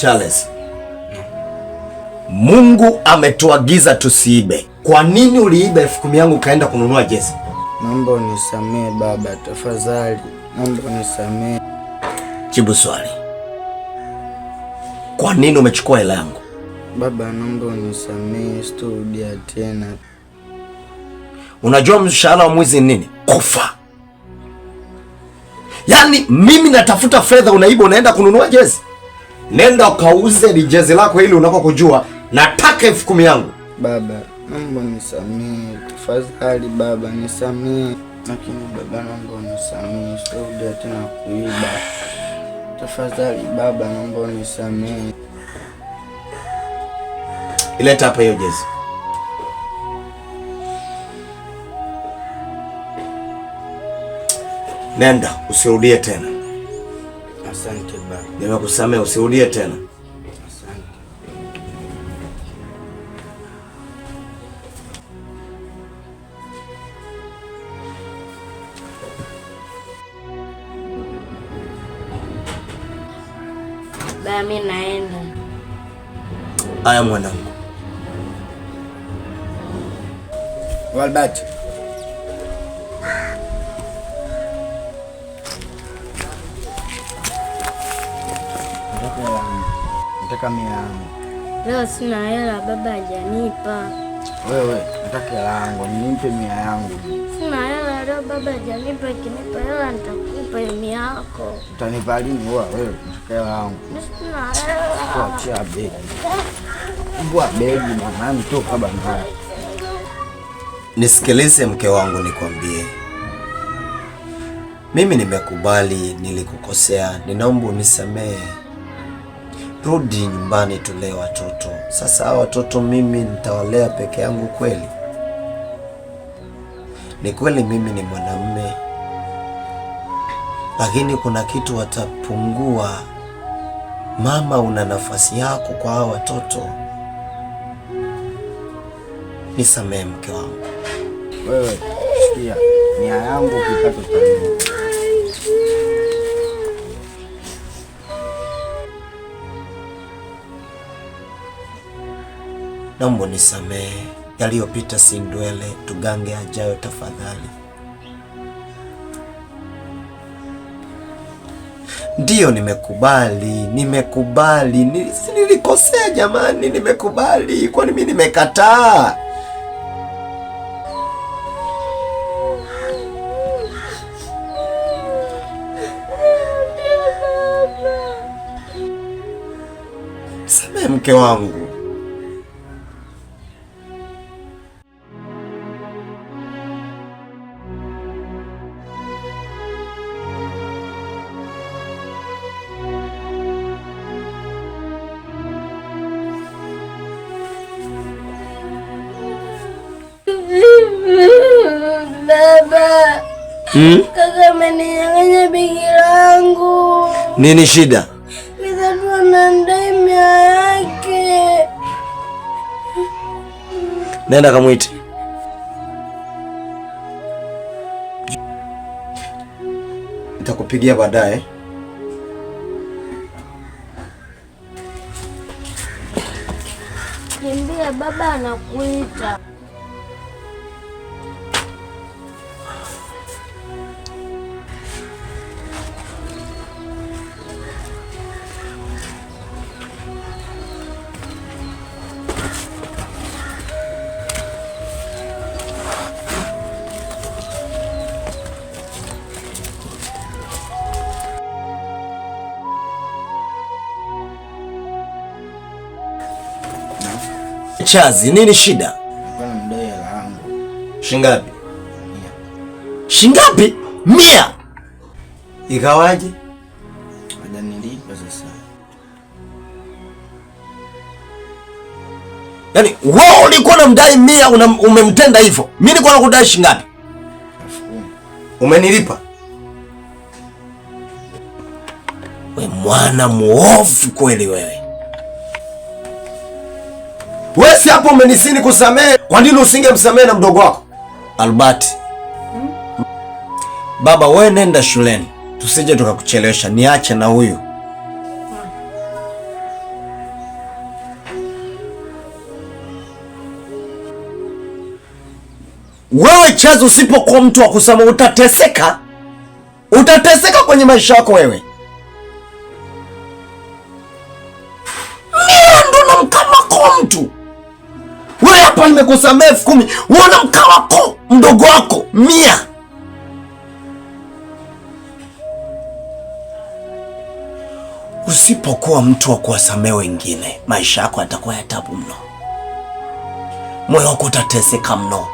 Charles, Mungu ametuagiza tusiibe. Kwa nini uliiba 10,000 yangu kaenda kununua jezi? Naomba unisamee baba, tafadhali. Naomba unisamee. Jibu swali. Kwa nini umechukua hela yangu? Baba, naomba unisamee, sitorudia tena. Unajua mshahara wa mwizi nini? Kufa. Yaani mimi natafuta fedha, unaiba unaenda kununua jezi? Nenda ukauze jezi lako ili unakokujua. Nataka 10,000 yangu. Baba, naomba unisamee, tafadhali baba, nisamee. Lakini baba, naomba unisamee, sitorudia tena kuiba. Tafadhali baba, naomba unisamee. Ileta hapa hiyo jezi. Nenda, usirudie tena. Asante baba. Nimekusamea, usirudie tena. Asante. Baba, mimi naenda. Aya mwanangu. Walbert. Nataka 100 yangu. Leo sina hela, baba hajanipa. Wewe, nataka hela yangu, nipe 100 yangu. Sina hela leo, baba hajanipa. Ikinipa hela nitakupa 100 yako. Utanipa lini wewe? Nataka hela yangu. Sina hela. Kuachia begi. Mbwa begi bwana, mtoka bwana. Nisikilize mke wangu, nikwambie. Mimi nimekubali nilikukosea, ninaomba unisamehe. Rudi nyumbani tulee watoto. Sasa hao watoto mimi nitawalea peke yangu kweli? Ni kweli mimi ni mwanamume, lakini kuna kitu watapungua. Mama, una nafasi yako kwa hao watoto. Nisamehe mke wangu. Wewe, sikia, 100 yangu ukipata utanunua. Naomba nisamehe, yaliyopita si ndwele, tugange ajayo tafadhali. Ndiyo, nimekubali. Nilikosea jamani, nimekubali. Kwani mimi nimekataa? Samehe mke wangu. Baba. Kaka ameninyang'anya begi langu. Nini shida? Nitakuwa na ndai yake. Nenda kamwite. Nitakupigia baadaye. Kimbia, baba anakuita. Chazi, nini shida? Bwana, mdai hela yangu. Shingapi? 100. Shingapi? 100. Ikawaje? Hajanilipa sasa. Yaani wewe ulikuwa unamdai 100, umemtenda hivyo. Mimi nilikuwa nakudai shingapi? 10,000. Umenilipa? We mwana muovu kweli wewe. Wewe si hapo umenisini kusamehe. Kwa nini usingemsamehe na mdogo wako? Albert. Baba, wewe nenda shuleni. Tusije tukakuchelewesha. Niache na huyu. Wewe Chazo, usipokuwa mtu wa kusema utateseka. Utateseka kwenye maisha yako wewe. Mia ndo namkama kwa mtu. Wewe hapa nimekusamea 10,000. Uona mkama kwa mdogo wako 100. Usipokuwa mtu wa kuwasamea wengine, maisha yako yatakuwa ya taabu mno. Moyo wako utateseka mno.